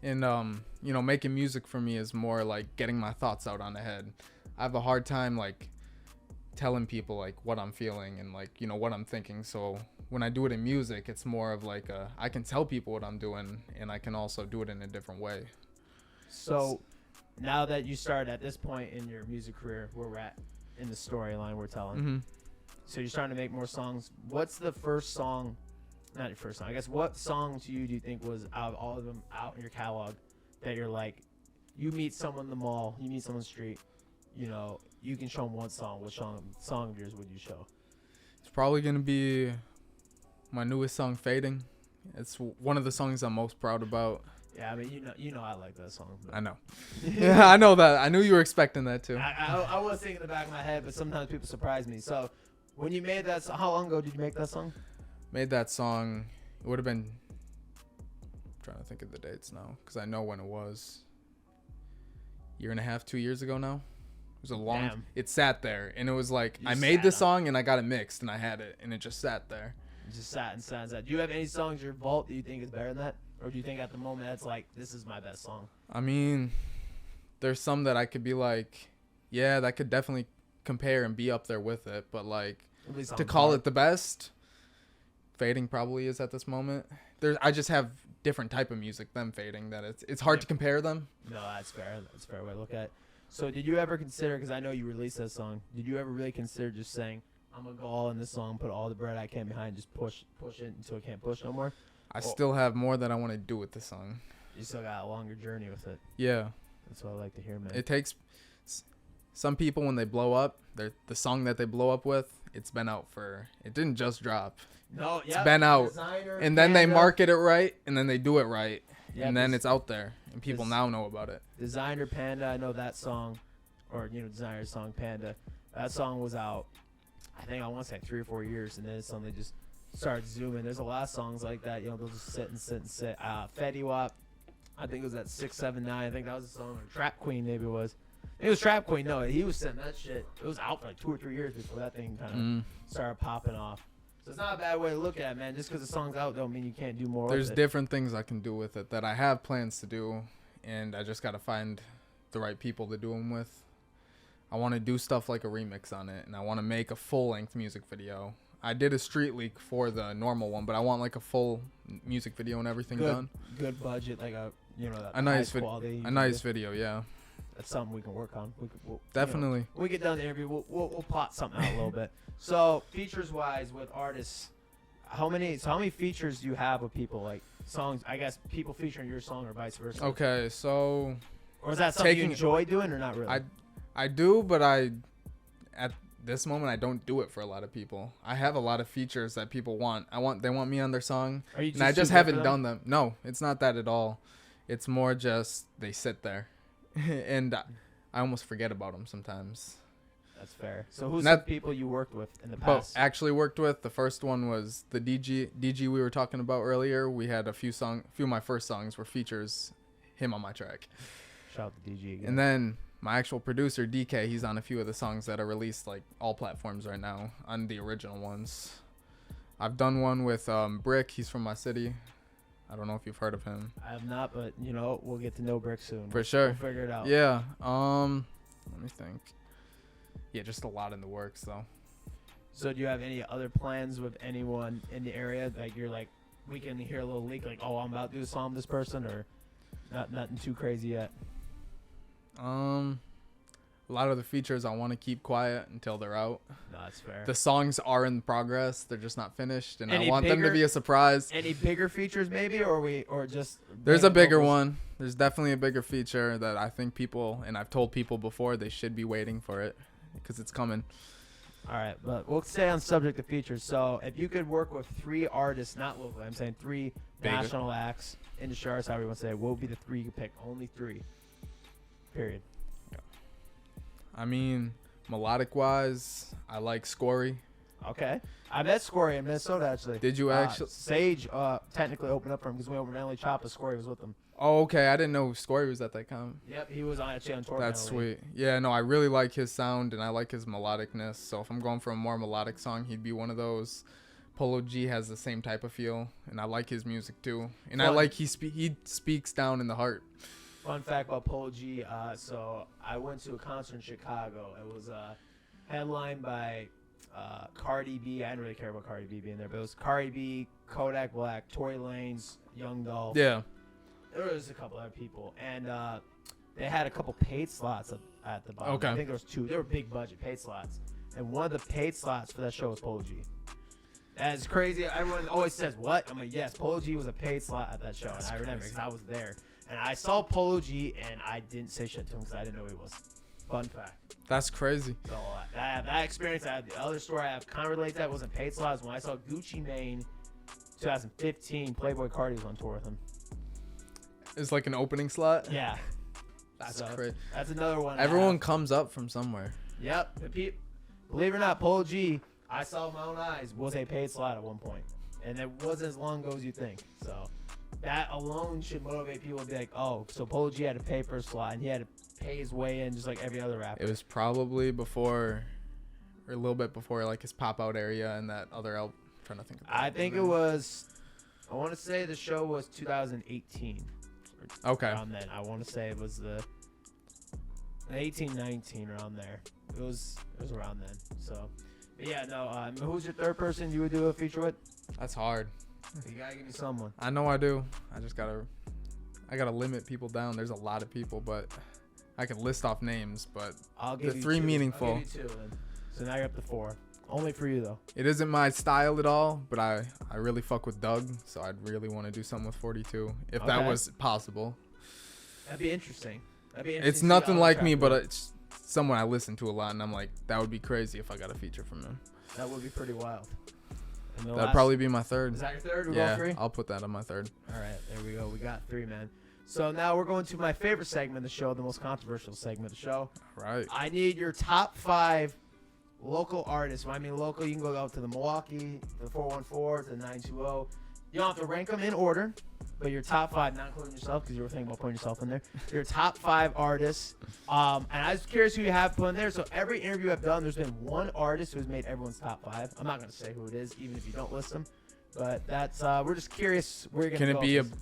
And you know, making music for me is more like getting my thoughts out on the head. I have a hard time like telling people like what I'm feeling and like, you know, what I'm thinking. So when I do it in music, it's more of like I can tell people what I'm doing, and I can also do it in a different way. So now that you started at this point in your music career, where we're at in the storyline we're telling, Mm-hmm. so you're starting to make more songs. What's the first song? Not your first song. I guess what song to you do you think was out of all of them out in your catalog that you're like, you meet someone in the mall, you meet someone on the street, you know, you can show them one song. What song of yours would you show? It's probably gonna be my newest song, "Fading." It's one of the songs I'm most proud about. Yeah, I mean, you know, I like that song. I know. Yeah, I know that. I knew you were expecting that too. I was thinking in the back of my head, but sometimes people surprise me. So, when you made that, how long ago did you make that song? Made that song. It would have been. I'm trying to think of the dates now, because I know when it was. 1.5, 2 years ago now. It was a long. Damn. It sat there, and it was like You I made sat the on song, and I got it mixed, and I had it, and it just sat there. It just sat and sat and sat. Do you have any songs in your vault that you think is better than that, or do you think at the moment that's like, this is my best song? I mean, there's some that I could be like, yeah, that could definitely compare and be up there with it, but like At least to on call par. it the best, Fading probably is at this moment. I just have different type of music than Fading that it's hard to compare them. No, that's fair. That's a fair way to look at it. So did you ever consider, because I know you released that song, did you ever really consider just saying, I'm going to go all in this song, put all the bread I can behind, just push it until I can't push no more? I still have more that I want to do with this song. You still got a longer journey with it. Yeah, That's what I like to hear, man. it takes some people when they blow up, the song that they blow up with, it didn't just drop. No, It's been out, Designer, and then they Panda. market it right, and then they do it right, Yeah, and then this- it's out there, and people this- now know about it. Designer Panda, I know that song, or Designer's song Panda. That song was out, I think I want to say 3 or 4 years, and then it's something just started zooming. There's a lot of songs like that, they'll just sit and sit and sit. Fetty Wap, I think it was at 679. I think that was the song. Or Trap Queen, maybe it was. It was Trap Queen. No, he was sitting that shit. It was out for like 2 or 3 years before that thing kind of started popping off. So it's not a bad way to look at it, man. Just because the song's out don't mean you can't do more There's with it. different things I can do with it that I have plans to do, and I just got to find the right people to do them with. I want to do stuff like a remix on it, and I want to make a full-length music video. I did a street leak for the normal one, but I want like a full music video and everything done. Good budget, like a A nice quality. A nice video, yeah. That's something we can work on. We'll Definitely. when we get done the interview, we'll plot something out a little bit. So features wise with artists, how many features do you have with people, like songs? I guess people featuring your song or vice versa. Okay, so Or is that something you Taking- enjoy doing or not really? I do, but at this moment I don't do it for a lot of people. I have a lot of features that people want. They want me on their song, Are you and I too just good for haven't them? done them. No, it's not that at all. It's more just they sit there, and I almost forget about them sometimes. That's fair. So who's Not- the people you worked with in the But past? actually worked with, the first one was the DG we were talking about earlier. We had a few of my first songs were features him on my track. Shout out to DG again. And then my actual producer DK, he's on a few of the songs that are released like all platforms right now on the original ones. I've done one with Brick, he's from my city. I don't know if you've heard of him. I have not, but we'll get to know Brick soon. For sure. We'll figure it out. Yeah. Let me think. Yeah, just a lot in the works though. So do you have any other plans with anyone in the area? Like you're like, we can hear a little leak, like, oh, I'm about to do a song with this person, or nothing too crazy yet? A lot of the features I want to keep quiet until they're out. No, that's fair. The songs are in progress; they're just not finished, and Any I want them to bigger- be a surprise. Any bigger features, maybe, or just? There's a random bigger vocals? one. There's definitely a bigger feature that I think people, and I've told people before, they should be waiting for it because it's coming. All right, but we'll stay on subject of features. So if you could work with 3 artists, not locally, I'm saying 3 Big. national acts, industry artists, however you want to say it, what would be the 3 you pick? Only 3. Period. I mean, melodic wise, I like Scory. Okay. I met Scory in Minnesota, actually. Did you actually? Sage technically opened up for him because we went over to Emily Choppa. Scory was with him. Oh, okay. I didn't know Scory was at that comp. Yep, he was actually on tour. That's penalty. sweet. Yeah, no, I really like his sound and I like his melodicness. So if I'm going for a more melodic song, he'd be one of those. Polo G has the same type of feel, and I like his music too. And I Fun. like he speaks down in the heart. Fun fact about Polo G. So I went to a concert in Chicago. It was headlined by Cardi B. I didn't really care about Cardi B being there, but it was Cardi B, Kodak Black, Tory Lanez, Young Dolph. Yeah. There was a couple other people, and they had a couple paid slots at the bottom. Okay. I think there was 2. They were big budget paid slots, and one of the paid slots for that show was Polo G. That's crazy. Everyone always says, "What?" I'm like, "Yes, Polo G was a paid slot at that show," and I remember because I was there, and I saw Polo G, and I didn't say shit to him because I didn't know who he was. Fun fact. That's crazy. So that experience, the other story I have kind of related to that wasn't paid slots. When I saw Gucci Mane, 2015, Playboy Cardi was on tour with him. It's like an opening slot. Yeah. That's crazy. That's another one. Everyone comes up from somewhere. Yep. Believe it or not, Polo G, I saw with my own eyes, was a paid slot at one point. And it wasn't as long ago as you think. So that alone should motivate people to be like, oh, so Polo G had to pay for a slot and he had to pay his way in just like every other rapper. It was probably before, or a little bit before, like his pop out area and that other album. I'm trying to think. I think it was, I want to say the show was 2018. Okay. Around then. I want to say it was the 18, 19 around there. It was around then. So, but yeah, no. Who's your third person you would do a feature with? That's hard. You gotta give me someone. I know I do. I gotta limit people down. There's a lot of people, but I can list off names, but I'll give the you 3 2. meaningful. I'll give you 2 then. So now you're up to 4. Only for you though. It isn't my style at all, but I really fuck with Doug, so I'd really want to do something with 42 if that Okay. was possible. That'd be interesting. It's nothing like me, but it's someone I listen to a lot, and I'm like, that would be crazy if I got a feature from him. That would be pretty wild. And the That'd last- probably be my third. Is that your third? We're Yeah, going 3? I'll put that on my third. All right, there we go. We got 3, man. So now we're going to my favorite segment of the show, the most controversial segment of the show. Right. I need your top 5 local artists. When I mean local, you can go out to the Milwaukee, the 414, to the 920. You don't have to rank them in order, but your top 5, not including yourself, because you were thinking about putting yourself in there. Your top 5 artists. And I was curious who you have put in there. So every interview I've done, there's been one artist who's made everyone's top 5. I'm not going to say who it is, even if you don't list them. But that's we're just curious where you're going to Can go. it be with this.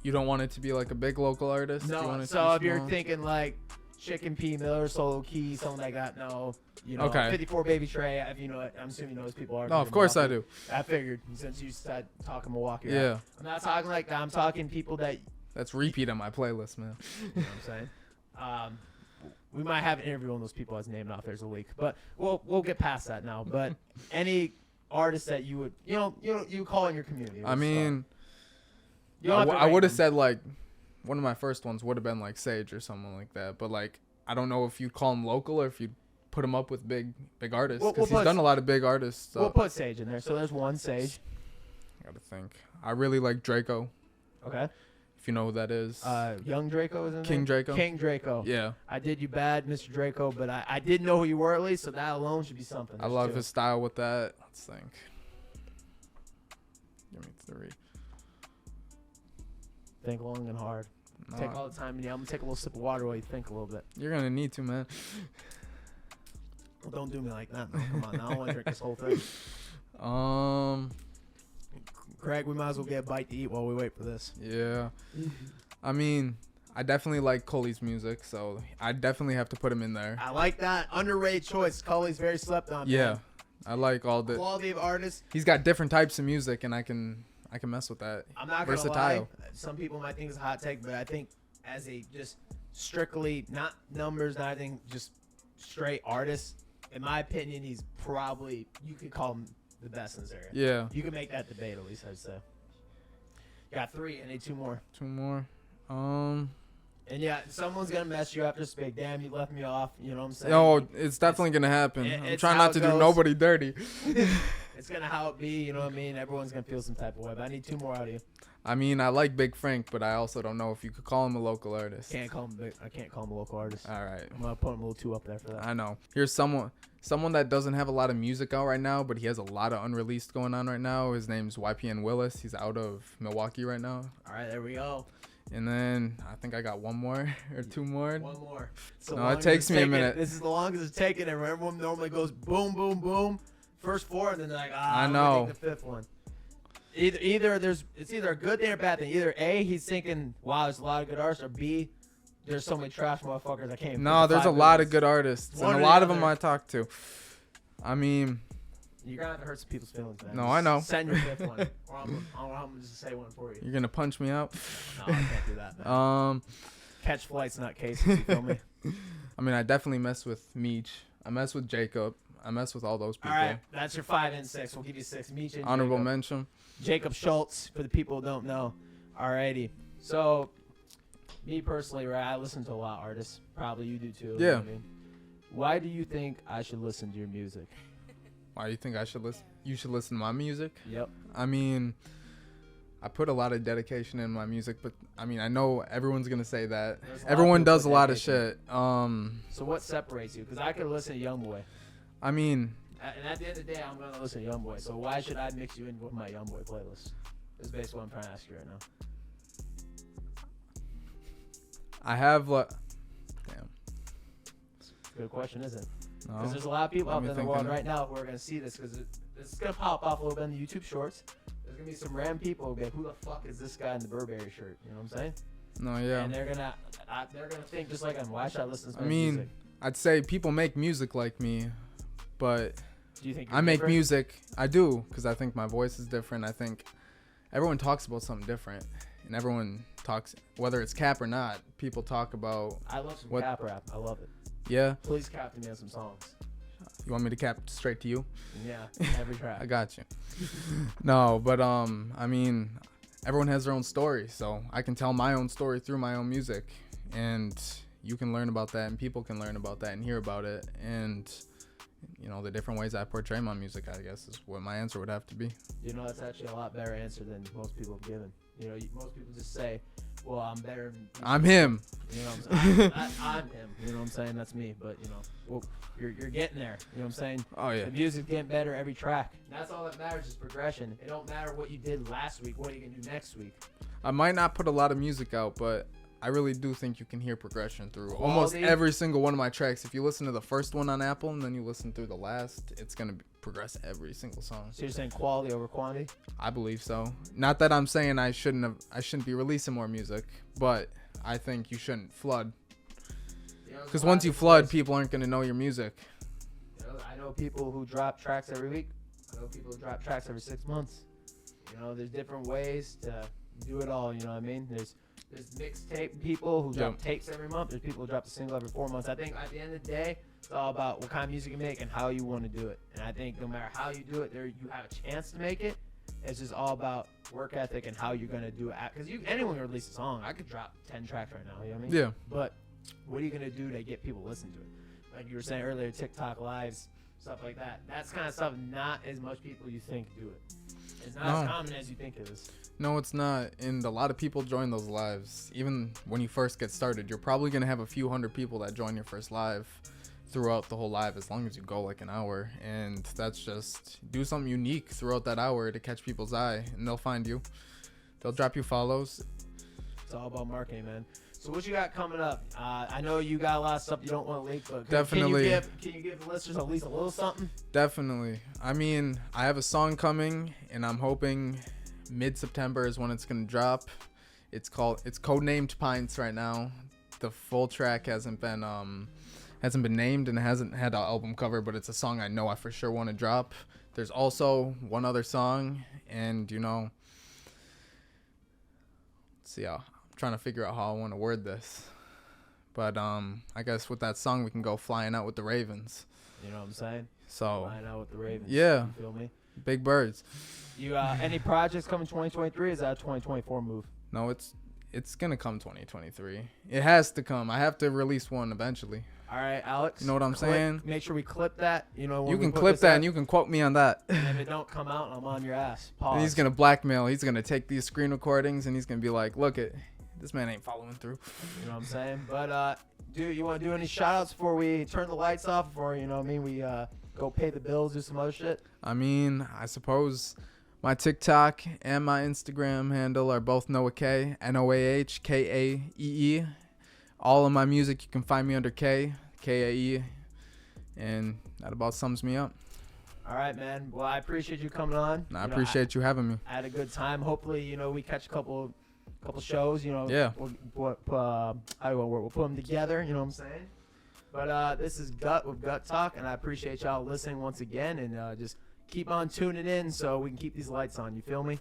you don't want it to be like a big local artist? You No, want it to so be if you're small? thinking like Chicken P. Miller, Solo Key, something like that, no. You know, Okay. 54 Baby Trey, if you know, I'm assuming you know those people are. No, of course I do. I figured since you started talking Milwaukee. Yeah. Right? I'm not talking like that. I'm talking people that, That's repeat on my playlist, man. you know what I'm saying? We might have an interview on those people as named off. There's a leak, but we'll get past that now. But any artist that you would, you call in your community. I mean, you don't have to I rank would have them. said like one of my first ones would have been like Sage or someone like that. But like I don't know if you'd call him local or if you'd put him up with big artists because we'll he's done a lot of big artists. So We'll put Sage in there. So there's one Sage. I gotta think. I really like Draco. Okay. If you know who that is. Young Draco is in King there? Draco. King Draco. Yeah. I did you bad, Mr. Draco, but I did know who you were at least, so that alone should be something. I love his style with that. Let's think. Give me 3. Think long and hard. Take all the time. Yeah, I'm gonna take a little sip of water while you think a little bit. You're gonna need to, man. Well, don't do me like that. No, come on. Now I don't want to drink this whole thing. Craig, we might as well get a bite to eat while we wait for this. Yeah. I mean, I definitely like Coley's music, so I definitely have to put him in there. I like that underrated choice. Cully's very slept on. Yeah. Man. I like all the. Quality of artists. He's got different types of music, and I can mess with that. I'm not gonna lie. Some people might think it's a hot take, but I think as a just strictly not numbers, not anything, just straight artist. In my opinion, he's probably, you could call him the best in this area. Yeah. You can make that debate at least, I'd say. You got 3, I need 2 more. 2 more. And yeah, someone's gonna mess you up just big. Damn, you left me off. You know what I'm saying? No, it's definitely gonna happen. I'm it's trying how not to it do goes. nobody dirty. It's gonna how it be. You know what I mean? Everyone's gonna feel some type of way. But I need 2 more out of you. I mean, I like Big Frank, but I also don't know if you could call him a local artist. I can't call him a local artist. All right. I'm gonna put him a little 2 up there for that. I know. Here's someone that doesn't have a lot of music out right now, but he has a lot of unreleased going on right now. His name's YPN Willis. He's out of Milwaukee right now. All right, there we go. And then I think I got one more or two more. One more. No, it takes me a minute. This is the longest it's taken. And everyone normally goes boom, boom, boom. First four, and then they're like, I I'm know. gonna take the fifth one. It's either a good thing or a bad thing. Either A, he's thinking, wow, there's a lot of good artists, or B, there's so many trash motherfuckers I can't. No, there's a lot of good artists, and a lot of them I talk to. I mean, you're gonna have to hurt some people's feelings, man. No, I know. Send your fifth one, or I'm just say one for you. You're gonna punch me out? No, I can't do that, man. Catch flights, not cases. You feel me? I mean, I definitely mess with Meech. I mess with Jacob. I mess with all those people. All right, that's your 5 and 6. We'll give you 6. Meech and Honorable Jacob. mention. Jacob Schultz, for the people who don't know. Alrighty. So, me personally, right, I listen to a lot of artists. Probably you do too. Yeah. You know what I mean? Why do you think I should listen to your music? Why do you think I should listen? You should listen to my music? Yep. I mean, I put a lot of dedication in my music, but I mean, I know everyone's gonna say that. Everyone does a lot of shit. So what separates you? Because I could listen to YoungBoy. I mean, and at the end of the day, I'm gonna listen to YoungBoy. So why should I mix you in with my YoungBoy playlist? Is basically what I'm trying to ask you right now. I have damn. Good question, isn't it? No. Because there's a lot of people out there in the world thinking. right now who are gonna see this, because it's gonna pop off a little bit in the YouTube Shorts. There's gonna be some random people who'll be like, "Who the fuck is this guy in the Burberry shirt?" You know what I'm saying? No, yeah. And they're gonna think just like, "Why should I listen to this I mean, music?" I'd say people make music like me, but Do you think I make music. I do, because I think my voice is different. I think everyone talks about something different, and everyone talks, whether it's cap or not. People talk about. I love some what- cap rap. I love it. Yeah. Please cap me on some songs. You want me to cap straight to you? Yeah, every track. I got you. No, but I mean, everyone has their own story, so I can tell my own story through my own music, and you can learn about that, and people can learn about that and hear about it, and you know, the different ways I portray my music, I guess, is what my answer would have to be. You know, that's actually a lot better answer than most people have given. You know, most people just say, "Well, I'm better than I'm him. You know what I'm saying? I'm him. You know what I'm saying? That's me. But you know, well, you're getting there. You know what I'm saying? Oh yeah. The music's getting better every track. And that's all that matters is progression. It don't matter what you did last week. What are you gonna do next week? I might not put a lot of music out, but I really do think you can hear progression through Quality. almost every single one of my tracks. If you listen to the first one on Apple and then you listen through the last, it's gonna progress every single song. So you're saying quality over quantity? I believe so. Not that I'm saying I shouldn't be releasing more music, but I think you shouldn't flood. Because once you flood, people aren't gonna know your music. You know, I know people who drop tracks every week. I know people who drop tracks every 6 months. You know, there's different ways to do it all. You know what I mean? There's mixtape people who drop tapes every month. There's people who drop a single every 4 months. I think at the end of the day, it's all about what kind of music you make and how you want to do it. And I think no matter how you do it, you have a chance to make it. It's just all about work ethic and how you're gonna do it. Because anyone can release a song. I could drop 10 tracks right now. You know what I mean? Yeah. But what are you gonna do to get people to listen to it? Like you were saying earlier, TikTok lives, stuff like that. That's kind of stuff not as much people you think do it. It's not as common as you think it is. No, it's not. And a lot of people join those lives. Even when you first get started, you're probably going to have a few hundred people that join your first live throughout the whole live, as long as you go like an hour. And that's just do something unique throughout that hour to catch people's eye, and they'll find you. They'll drop you follows. It's all about marketing, man. So what you got coming up? I know you got a lot of stuff you don't want to leak, but Definitely. Can you give the listeners at least a little something? Definitely. I mean, I have a song coming, and I'm hoping mid-September is when it's gonna drop. It's codenamed Pints right now. The full track hasn't been named and it hasn't had an album cover, but it's a song I know I for sure want to drop. There's also one other song, and you know, let's see how I'm trying to figure out how I want to word this. But I guess with that song we can go flying out with the Ravens. You know what I'm saying? So Flying out with the Ravens. Yeah. You feel me? Big birds. You any projects coming 2023? Is that a 2024 move? No, it's gonna come 2023. It has to come. I have to release one eventually. All right, Alex. You know what I'm saying? Make sure we clip that. You know, when You we can put clip this that out, and you can quote me on that. And if it don't come out, I'm on your ass. Pause. And he's gonna blackmail. He's gonna take these screen recordings and he's gonna be like, "Look it, this man ain't following through." You know what I'm saying? But dude, you want to do any shout outs before we turn the lights off? Before, you know what I mean, we go pay the bills, do some other shit? I mean, I suppose My TikTok and my Instagram handle are both Noah K, NOAHKAEE. All of my music you can find me under KAE, and that about sums me up. All right, man. Well, I appreciate you coming on. I appreciate you having me. I had a good time. Hopefully, we catch a couple shows. Yeah. We'll put them together. You know what I'm saying? But this is Gutt with Gutt Talk, and I appreciate y'all listening once again, and just keep on tuning in so we can keep these lights on. You feel me?